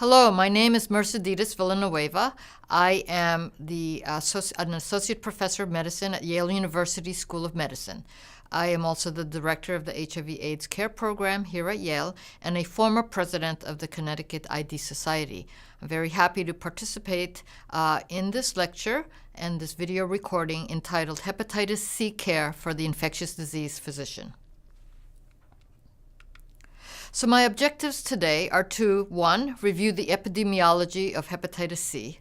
Hello, my name is Merceditas Villanueva. I am an associate professor of medicine at Yale University School of Medicine. I am also the director of the HIV/AIDS care program here at Yale and a former president of the Connecticut ID Society. I'm very happy to participate in this lecture and this video recording entitled Hepatitis C Care for the Infectious Disease Physician. So my objectives today are to, 1, review the epidemiology of hepatitis C.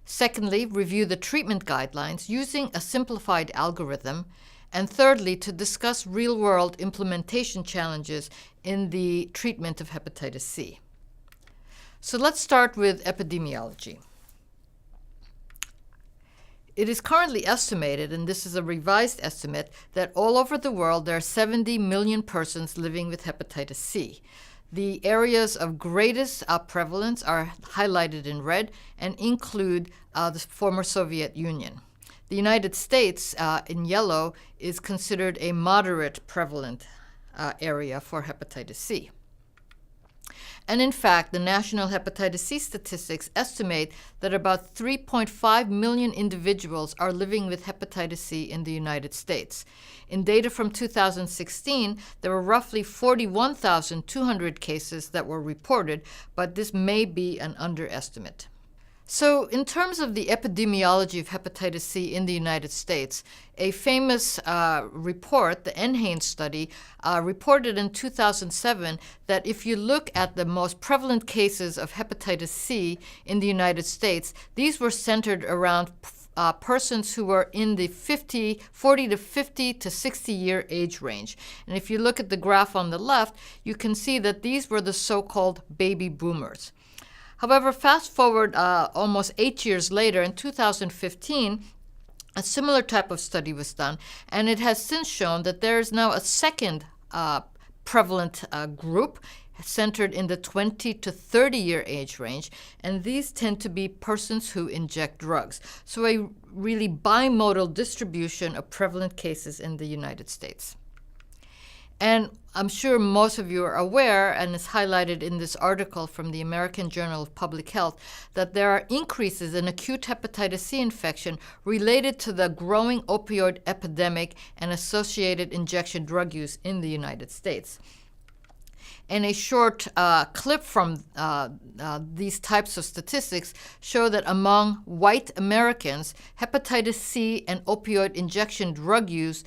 Secondly, review the treatment guidelines using a simplified algorithm. And thirdly, to discuss real-world implementation challenges in the treatment of hepatitis C. So let's start with epidemiology. It is currently estimated, and this is a revised estimate, that all over the world there are 70 million persons living with hepatitis C. The areas of greatest prevalence are highlighted in red and include the former Soviet Union. The United States, in yellow, is considered a moderate prevalent area for hepatitis C. And in fact, the national hepatitis C statistics estimate that about 3.5 million individuals are living with hepatitis C in the United States. In data from 2016, there were roughly 41,200 cases that were reported, but this may be an underestimate. So in terms of the epidemiology of hepatitis C in the United States, a famous report, the NHANES study, reported in 2007 that if you look at the most prevalent cases of hepatitis C in the United States, these were centered around persons who were in the 40 to 50 to 60 year age range. And if you look at the graph on the left, you can see that these were the so-called baby boomers. However, fast forward almost 8 years later, in 2015, a similar type of study was done, and it has since shown that there is now a second prevalent group centered in the 20 to 30 year age range, and these tend to be persons who inject drugs. So a really bimodal distribution of prevalent cases in the United States. And I'm sure most of you are aware, and it's highlighted in this article from the American Journal of Public Health, that there are increases in acute hepatitis C infection related to the growing opioid epidemic and associated injection drug use in the United States. And a short clip from these types of statistics show that among white Americans, hepatitis C and opioid injection drug use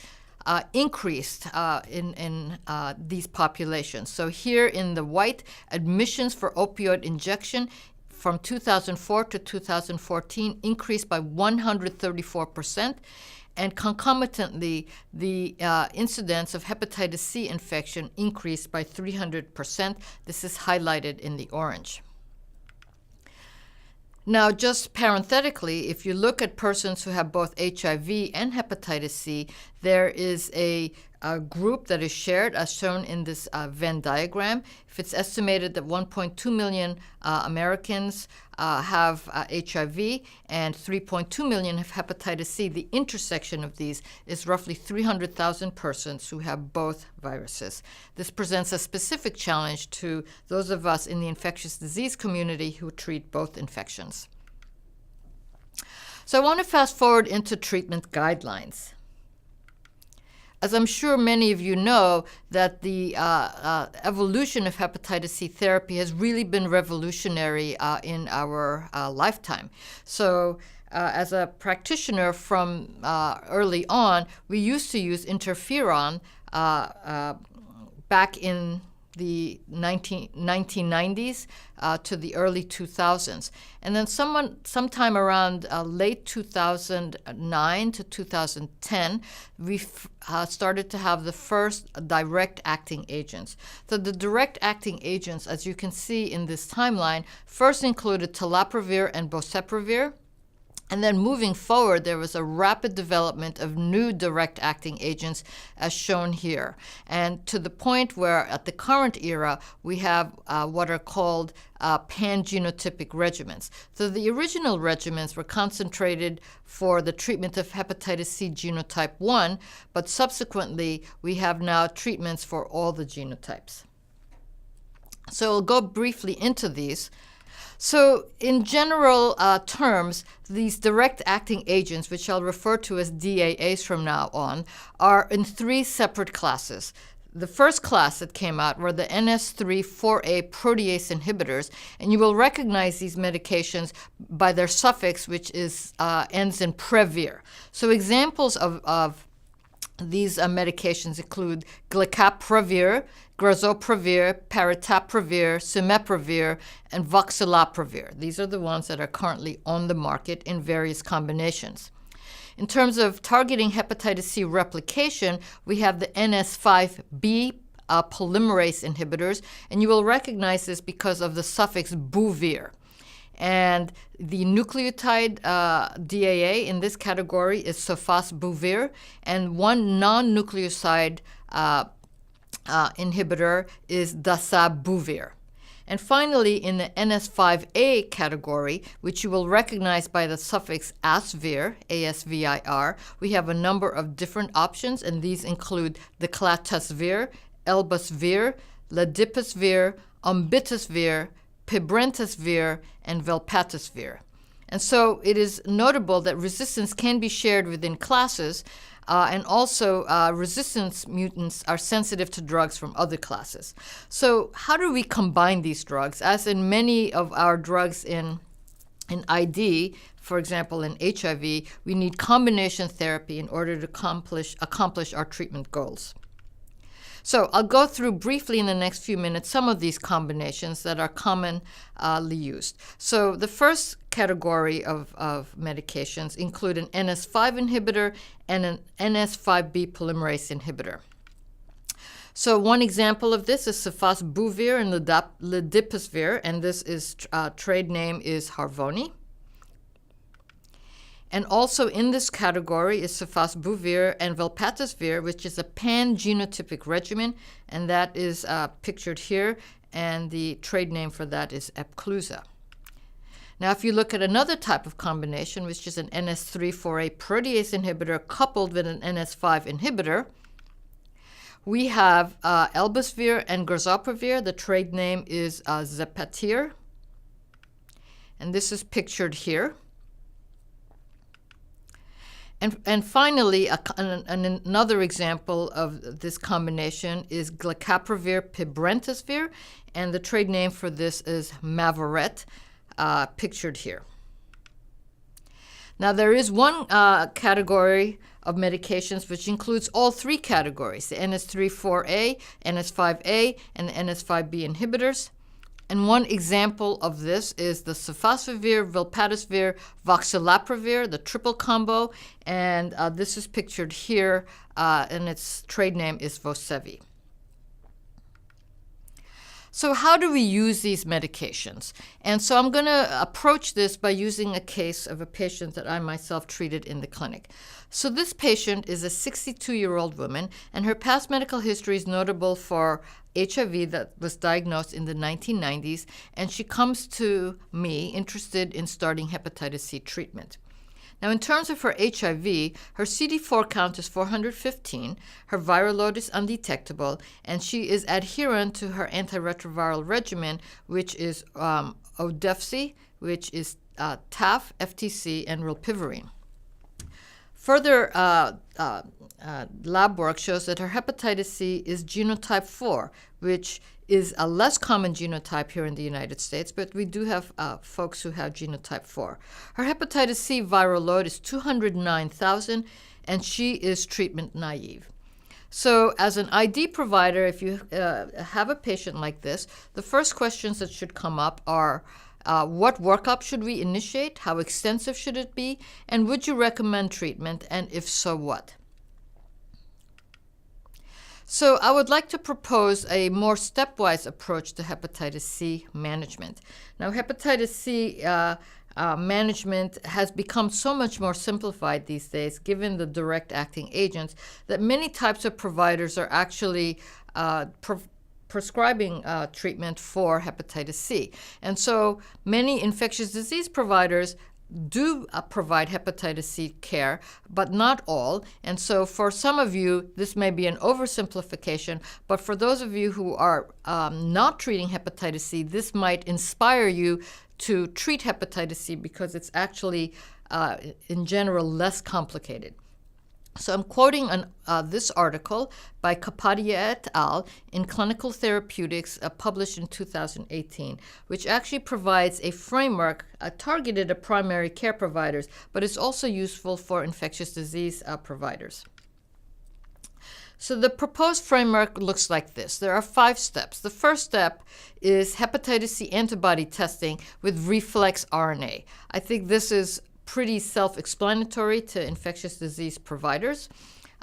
increased in these populations. So here in the white, admissions for opioid injection from 2004 to 2014 increased by 134%, and concomitantly, the incidence of hepatitis C infection increased by 300%. This is highlighted in the orange. Now, just parenthetically, if you look at persons who have both HIV and hepatitis C, there is a group that is shared, as shown in this Venn diagram. If it's estimated that 1.2 million Americans have HIV and 3.2 million have hepatitis C, the intersection of these is roughly 300,000 persons who have both viruses. This presents a specific challenge to those of us in the infectious disease community who treat both infections. So I want to fast forward into treatment guidelines. As I'm sure many of you know, that the evolution of hepatitis C therapy has really been revolutionary in our lifetime. So as a practitioner from early on, we used to use interferon back in the 1990s to the early 2000s. And then sometime around late 2009 to 2010, we started to have the first direct-acting agents. So the direct-acting agents, as you can see in this timeline, first included telaprevir and boceprevir. And then moving forward, there was a rapid development of new direct-acting agents, as shown here. And to the point where, at the current era, we have what are called pan-genotypic regimens. So the original regimens were concentrated for the treatment of hepatitis C genotype 1, but subsequently, we have now treatments for all the genotypes. So I'll go briefly into these. So in general terms, these direct-acting agents, which I'll refer to as DAAs from now on, are in three separate classes. The first class that came out were the NS3-4A protease inhibitors, and you will recognize these medications by their suffix, which ends in previr. So examples of these medications include glecaprevir, grazoprevir, paritaprevir, cimeprevir, and voxilaprevir. These are the ones that are currently on the market in various combinations. In terms of targeting hepatitis C replication, we have the NS5B polymerase inhibitors, and you will recognize this because of the suffix buvir. And the nucleotide DAA in this category is sofosbuvir, and one non-nucleoside inhibitor is dasabuvir. And finally, in the NS5A category, which you will recognize by the suffix asvir, ASVIR, we have a number of different options, and these include the declatasvir, elbasvir, ladipasvir, umbitasvir, pibrentasvir, and velpatasvir. And so it is notable that resistance can be shared within classes, and also resistance mutants are sensitive to drugs from other classes. So how do we combine these drugs? As in many of our drugs in ID, for example, in HIV, we need combination therapy in order to accomplish our treatment goals. So I'll go through briefly in the next few minutes some of these combinations that are commonly used. So the first category of medications include an NS5 inhibitor and an NS5B polymerase inhibitor. So one example of this is sofosbuvir and ladipasvir, and this is trade name is Harvoni. And also in this category is sofosbuvir and velpatasvir, which is a pan-genotypic regimen, and that is pictured here, and the trade name for that is Epclusa. Now, if you look at another type of combination, which is an NS3-4A protease inhibitor coupled with an NS5 inhibitor, we have elbasvir and grazoprevir. The trade name is Zepatir, and this is pictured here. And finally, another example of this combination is glecaprevir pibrentasvir, and the trade name for this is Mavorette, pictured here. Now, there is one category of medications which includes all three categories, the NS3-4A, NS5A, and the NS5B inhibitors. And one example of this is the sofosbuvir, velpatasvir, voxilaprevir, the triple combo, and this is pictured here, and its trade name is Vosevi. So how do we use these medications? And so I'm going to approach this by using a case of a patient that I myself treated in the clinic. So this patient is a 62-year-old woman, and her past medical history is notable for HIV that was diagnosed in the 1990s, and she comes to me interested in starting hepatitis C treatment. Now, in terms of her HIV, her CD4 count is 415, her viral load is undetectable, and she is adherent to her antiretroviral regimen, which is Odefsey, which is TAF, FTC, and rilpivirine. Further lab work shows that her hepatitis C is genotype 4, which is a less common genotype here in the United States, but we do have folks who have genotype 4. Her hepatitis C viral load is 209,000, and she is treatment naive. So as an ID provider, if you have a patient like this, the first questions that should come up are, what workup should we initiate? How extensive should it be? And would you recommend treatment? And if so, what? So I would like to propose a more stepwise approach to hepatitis C management. Now, hepatitis C management has become so much more simplified these days, given the direct-acting agents, that many types of providers are actually prescribing treatment for hepatitis C. And so many infectious disease providers do provide hepatitis C care, but not all. And so for some of you, this may be an oversimplification, but for those of you who are not treating hepatitis C, this might inspire you to treat hepatitis C because it's actually, in general, less complicated. So I'm quoting this article by Kapadia et al. In Clinical Therapeutics, published in 2018, which actually provides a framework targeted at primary care providers, but is also useful for infectious disease providers. So the proposed framework looks like this. There are 5 steps. The first step is hepatitis C antibody testing with reflex RNA. I think this is pretty self-explanatory to infectious disease providers.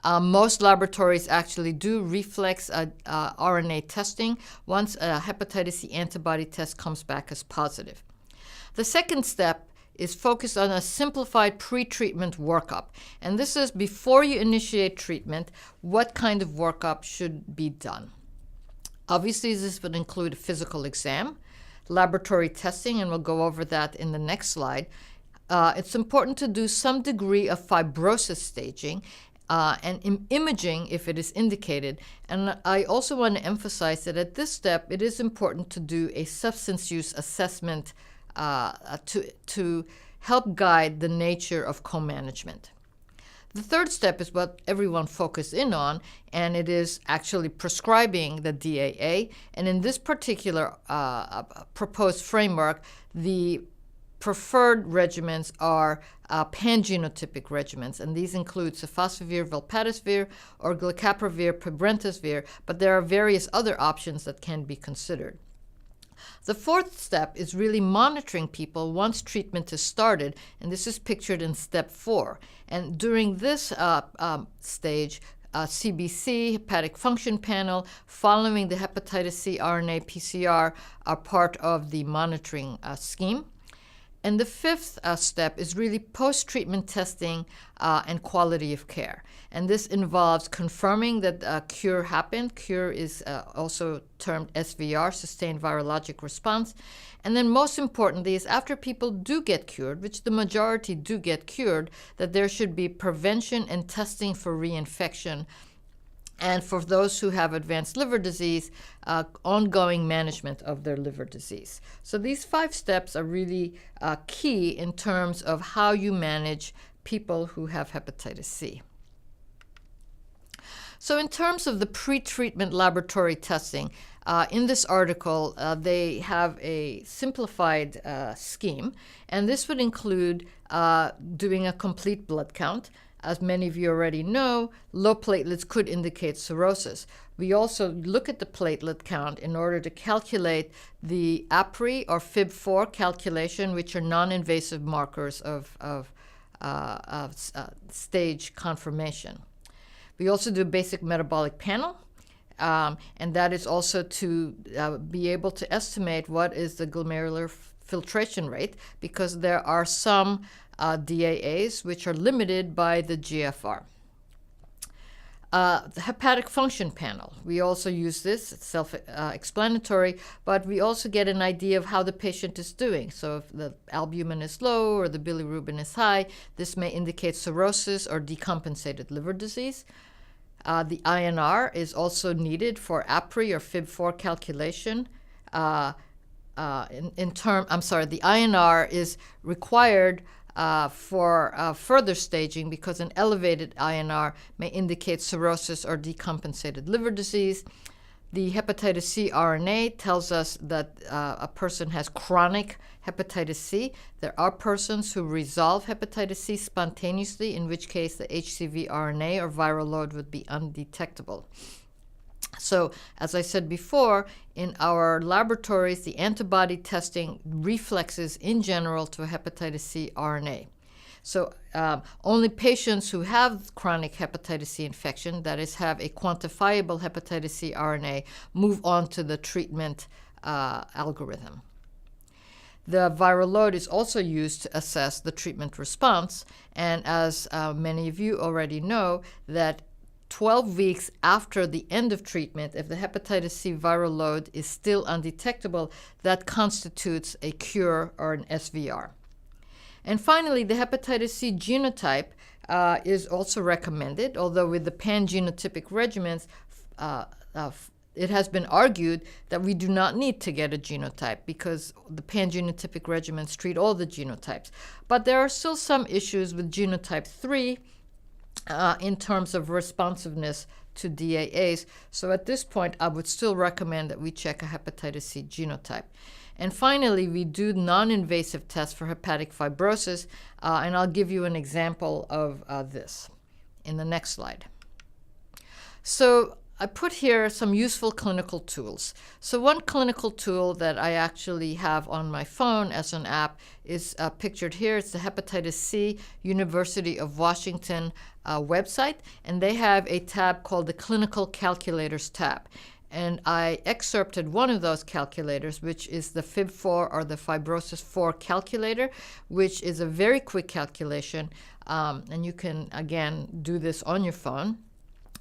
Most laboratories actually do reflex RNA testing once a hepatitis C antibody test comes back as positive. The second step is focused on a simplified pre-treatment workup. And this is before you initiate treatment, what kind of workup should be done. Obviously, this would include a physical exam, laboratory testing, and we'll go over that in the next slide. It's important to do some degree of fibrosis staging and imaging if it is indicated. And I also want to emphasize that at this step, it is important to do a substance use assessment to help guide the nature of co-management. The third step is what everyone focused in on, and it is actually prescribing the DAA. And in this particular proposed framework, the preferred regimens are pangenotypic regimens, and these include sofosbuvir, velpatasvir, or glecaprevir, pibrentasvir, but there are various other options that can be considered. The fourth step is really monitoring people once treatment is started, and this is pictured in step 4. And during this stage, CBC, hepatic function panel, following the hepatitis C RNA PCR are part of the monitoring scheme. And the fifth step is really post-treatment testing and quality of care. And this involves confirming that cure happened. Cure is also termed SVR, sustained virologic response. And then most importantly is after people do get cured, which the majority do get cured, that there should be prevention and testing for reinfection. And for those who have advanced liver disease, ongoing management of their liver disease. So these 5 steps are really key in terms of how you manage people who have hepatitis C. So in terms of the pre-treatment laboratory testing, in this article, they have a simplified scheme, and this would include doing a complete blood count. As many of you already know, low platelets could indicate cirrhosis. We also look at the platelet count in order to calculate the APRI or FIB4 calculation, which are non-invasive markers of stage confirmation. We also do a basic metabolic panel, and that is also to be able to estimate what is the glomerular filtration rate, because there are some DAAs which are limited by the GFR. The hepatic function panel, we also use this, it's self-explanatory, but we also get an idea of how the patient is doing. So if the albumin is low or the bilirubin is high, this may indicate cirrhosis or decompensated liver disease. The INR is also needed for APRI or FIB4 calculation. The INR is required for further staging because an elevated INR may indicate cirrhosis or decompensated liver disease. The hepatitis C RNA tells us that a person has chronic hepatitis C. There are persons who resolve hepatitis C spontaneously, in which case the HCV RNA or viral load would be undetectable. So, as I said before, in our laboratories, the antibody testing reflexes in general to a hepatitis C RNA. So, only patients who have chronic hepatitis C infection, that is, have a quantifiable hepatitis C RNA, move on to the treatment algorithm. The viral load is also used to assess the treatment response, and as many of you already know, that 12 weeks after the end of treatment, if the hepatitis C viral load is still undetectable, that constitutes a cure or an SVR. And finally, the hepatitis C genotype is also recommended, although with the pangenotypic regimens, it has been argued that we do not need to get a genotype because the pan-genotypic regimens treat all the genotypes. But there are still some issues with genotype 3 in terms of responsiveness to DAAs. So at this point, I would still recommend that we check a hepatitis C genotype. And finally, we do non-invasive tests for hepatic fibrosis, and I'll give you an example of this in the next slide. So I put here some useful clinical tools. So one clinical tool that I actually have on my phone as an app is pictured here. It's the Hepatitis C University of Washington website, and they have a tab called the Clinical Calculators tab. And I excerpted one of those calculators, which is the FIB4 or the Fibrosis 4 calculator, which is a very quick calculation. And you can, again, do this on your phone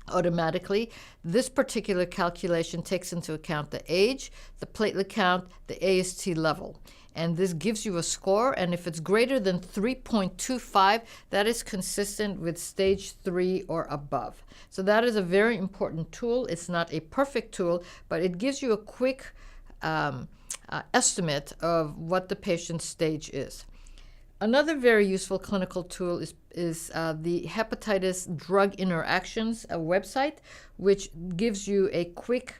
automatically. This particular calculation takes into account the age, the platelet count, the AST level. And this gives you a score, and if it's greater than 3.25, that is consistent with stage 3 or above. So that is a very important tool. It's not a perfect tool, but it gives you a quick estimate of what the patient's stage is. Another very useful clinical tool is the Hepatitis Drug Interactions website, which gives you a quick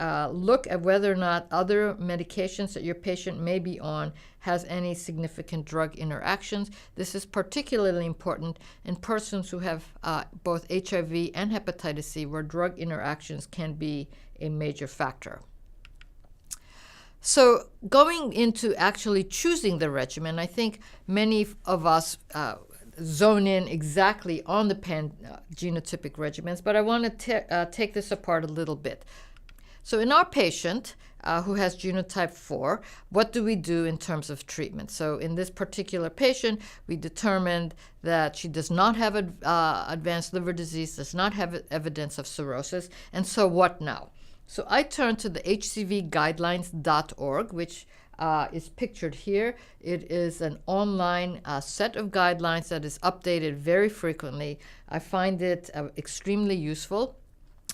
look at whether or not other medications that your patient may be on has any significant drug interactions. This is particularly important in persons who have both HIV and hepatitis C, where drug interactions can be a major factor. So going into actually choosing the regimen, I think many of us zone in exactly on the pan-genotypic regimens, but I want to take this apart a little bit. So in our patient who has genotype 4, what do we do in terms of treatment? So in this particular patient, we determined that she does not have advanced liver disease, does not have evidence of cirrhosis, and so what now? So I turned to the hcvguidelines.org, which is pictured here. It is an online set of guidelines that is updated very frequently. I find it extremely useful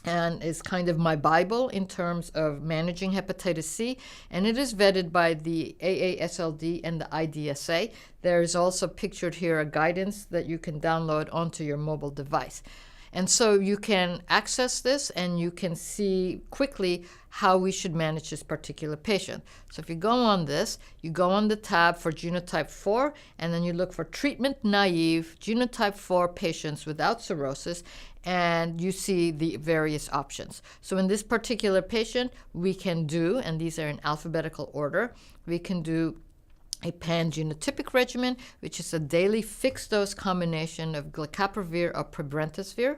and is kind of my Bible in terms of managing hepatitis C, and it is vetted by the AASLD and the IDSA. There is also pictured here a guidance that you can download onto your mobile device. And so you can access this and you can see quickly how we should manage this particular patient. So if you go on this, you go on the tab for genotype 4, and then you look for treatment-naive genotype 4 patients without cirrhosis, and you see the various options. So in this particular patient, we can do, and these are in alphabetical order, we can do a pan-genotypic regimen, which is a daily fixed-dose combination of glecaprevir or pibrentasvir,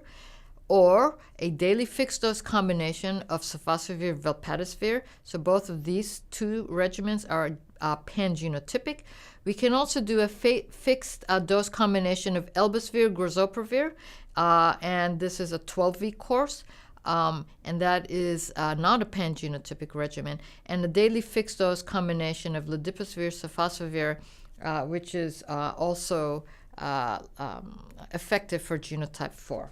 or a daily fixed-dose combination of sofosbuvir velpatasvir. So both of these two regimens are pan-genotypic. We can also do a fixed-dose combination of elbasvir, grazoprevir, and this is a 12-week course. And that is not a pan-genotypic regimen, and a daily fixed-dose combination of ladipasvir, sofosbuvir, which is also effective for genotype 4.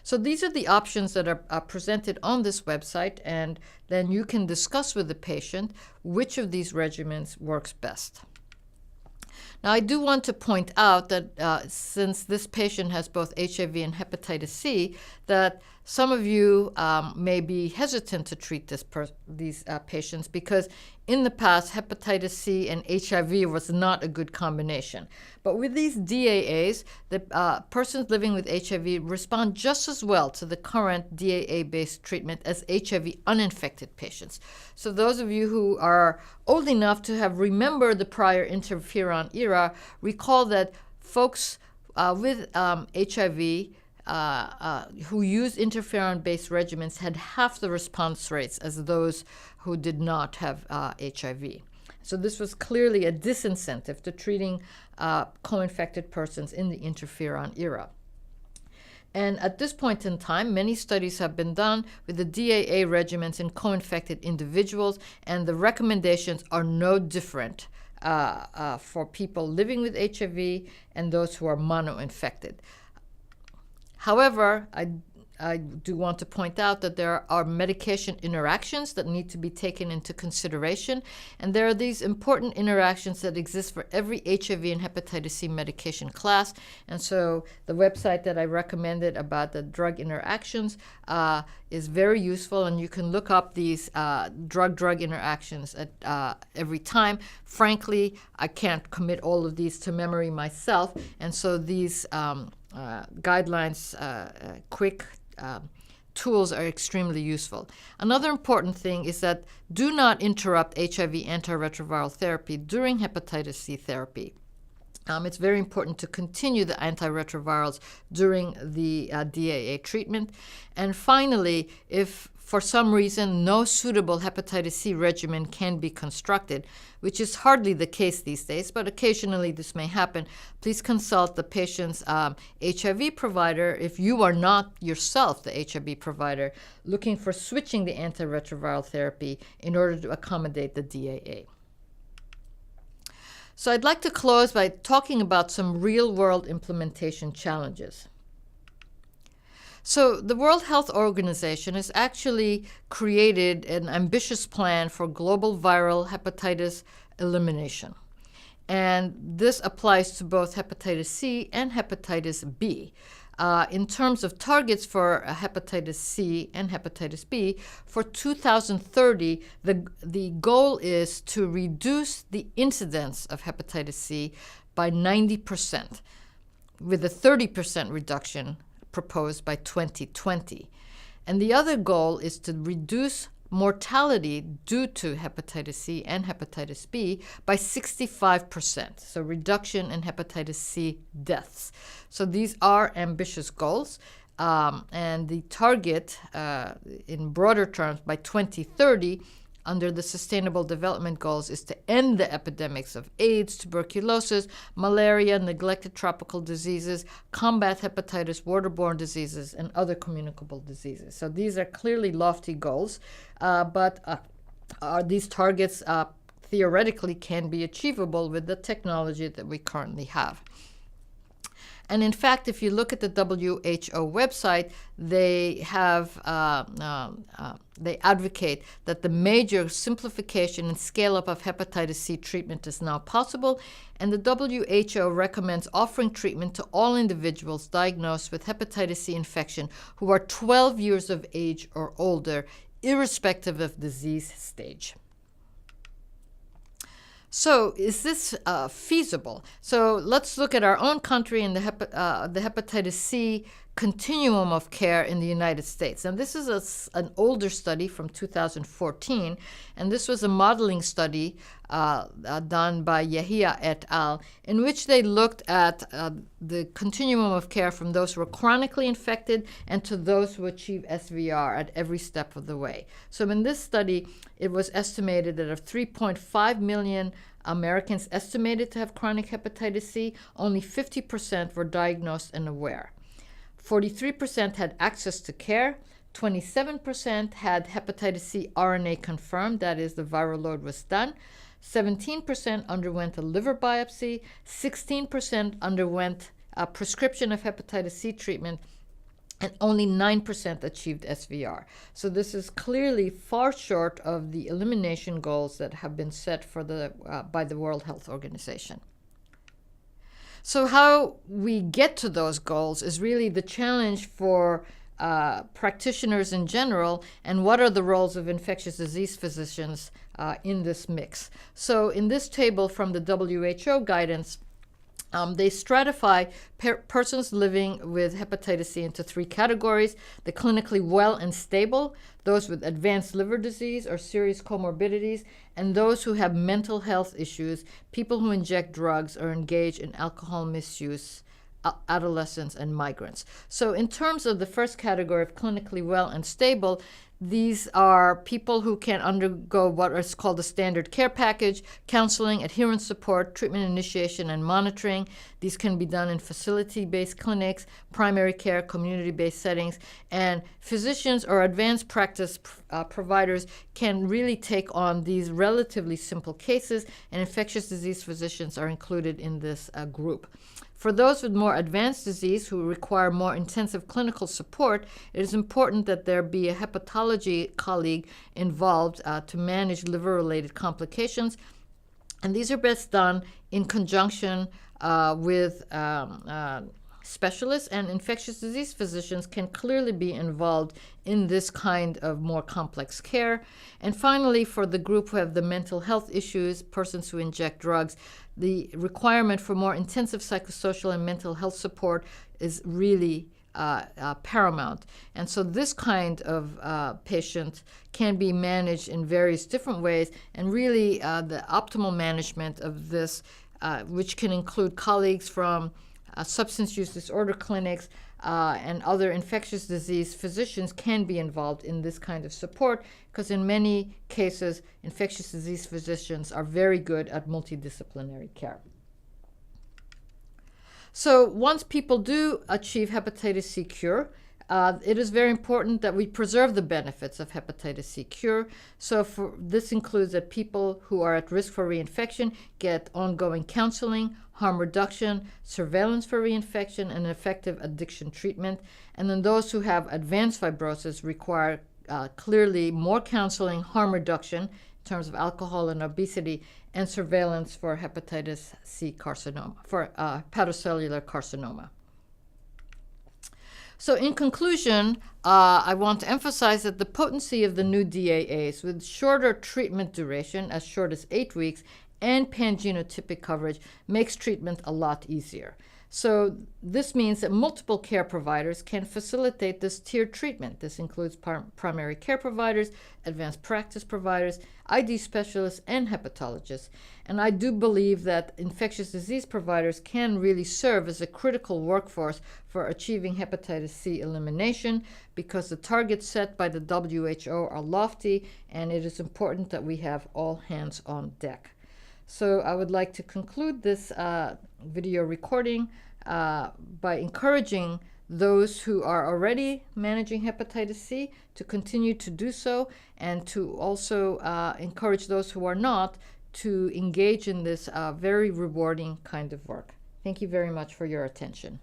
So these are the options that are presented on this website, and then you can discuss with the patient which of these regimens works best. Now, I do want to point out that since this patient has both HIV and hepatitis C, that some of you may be hesitant to treat these patients because in the past, hepatitis C and HIV was not a good combination. But with these DAAs, the persons living with HIV respond just as well to the current DAA-based treatment as HIV uninfected patients. So those of you who are old enough to have remembered the prior interferon era, recall that folks with HIV who used interferon-based regimens had half the response rates as those who did not have HIV. So this was clearly a disincentive to treating co-infected persons in the interferon era. And at this point in time, many studies have been done with the DAA regimens in co-infected individuals, and the recommendations are no different for people living with HIV and those who are mono-infected. However, I do want to point out that there are medication interactions that need to be taken into consideration. And there are these important interactions that exist for every HIV and hepatitis C medication class. And so the website that I recommended about the drug interactions is very useful, and you can look up these drug-drug interactions at every time. Frankly, I can't commit all of these to memory myself, and so these guidelines, quick tools are extremely useful. Another important thing is that do not interrupt HIV antiretroviral therapy during hepatitis C therapy. It's very important to continue the antiretrovirals during the DAA treatment. And finally, if for some reason no suitable hepatitis C regimen can be constructed, which is hardly the case these days, but occasionally this may happen, please consult the patient's HIV provider if you are not yourself the HIV provider looking for switching the antiretroviral therapy in order to accommodate the DAA. So I'd like to close by talking about some real-world implementation challenges. So the World Health Organization has actually created an ambitious plan for global viral hepatitis elimination. And this applies to both hepatitis C and hepatitis B. In terms of targets for hepatitis C and hepatitis B, for 2030, the goal is to reduce the incidence of hepatitis C by 90%, with a 30% reduction proposed by 2020. And the other goal is to reduce mortality due to hepatitis C and hepatitis B by 65%, so reduction in hepatitis C deaths. So these are ambitious goals, and the target in broader terms by 2030 under the Sustainable Development Goals is to end the epidemics of AIDS, tuberculosis, malaria, neglected tropical diseases, combat hepatitis, waterborne diseases, and other communicable diseases. So these are clearly lofty goals, but these targets theoretically can be achievable with the technology that we currently have. And in fact, if you look at the WHO website, they have they advocate that the major simplification and scale-up of hepatitis C treatment is now possible, and the WHO recommends offering treatment to all individuals diagnosed with hepatitis C infection who are 12 years of age or older, irrespective of disease stage. So is this feasible? So let's look at our own country and the hepatitis C continuum of care in the United States. And this is an older study from 2014, and this was a modeling study done by Yahia et al., in which they looked at the continuum of care from those who were chronically infected and to those who achieve SVR at every step of the way. So in this study, it was estimated that of 3.5 million Americans estimated to have chronic hepatitis C, only 50% were diagnosed and aware. 43% had access to care, 27% had hepatitis C RNA confirmed, that is, the viral load was done, 17% underwent a liver biopsy, 16% underwent a prescription of hepatitis C treatment, and only 9% achieved SVR. So this is clearly far short of the elimination goals that have been set for by the World Health Organization. So how we get to those goals is really the challenge for practitioners in general, and what are the roles of infectious disease physicians in this mix. So in this table from the WHO guidance, they stratify persons living with hepatitis C into three categories: the clinically well and stable, those with advanced liver disease or serious comorbidities, and those who have mental health issues, people who inject drugs or engage in alcohol misuse, adolescents, and migrants. So in terms of the first category of clinically well and stable, These are people who can undergo what is called a standard care package: counseling, adherence support, treatment initiation, and monitoring. These can be done in facility-based clinics, primary care, community-based settings, and physicians or advanced practice providers can really take on these relatively simple cases, and infectious disease physicians are included in this group. For those with more advanced disease who require more intensive clinical support, it is important that there be a hepatology colleague involved to manage liver-related complications. And these are best done in conjunction with specialists, and infectious disease physicians can clearly be involved in this kind of more complex care. And finally, for the group who have the mental health issues, persons who inject drugs, the requirement for more intensive psychosocial and mental health support is really paramount. And so this kind of patient can be managed in various different ways, and really the optimal management of this, which can include colleagues from substance use disorder clinics and other infectious disease physicians, can be involved in this kind of support, because in many cases, infectious disease physicians are very good at multidisciplinary care. So once people do achieve hepatitis C cure, it is very important that we preserve the benefits of hepatitis C cure. So this includes that people who are at risk for reinfection get ongoing counseling, harm reduction, surveillance for reinfection, and effective addiction treatment. And then those who have advanced fibrosis require clearly more counseling, harm reduction in terms of alcohol and obesity, and surveillance for hepatitis C carcinoma, for hepatocellular carcinoma. So in conclusion, I want to emphasize that the potency of the new DAAs with shorter treatment duration, as short as 8 weeks, and pangenotypic coverage makes treatment a lot easier. So this means that multiple care providers can facilitate this tiered treatment. This includes primary care providers, advanced practice providers, ID specialists, and hepatologists. And I do believe that infectious disease providers can really serve as a critical workforce for achieving hepatitis C elimination, because the targets set by the WHO are lofty, and it is important that we have all hands on deck. So I would like to conclude this video recording by encouraging those who are already managing hepatitis C to continue to do so, and to also encourage those who are not to engage in this very rewarding kind of work. Thank you very much for your attention.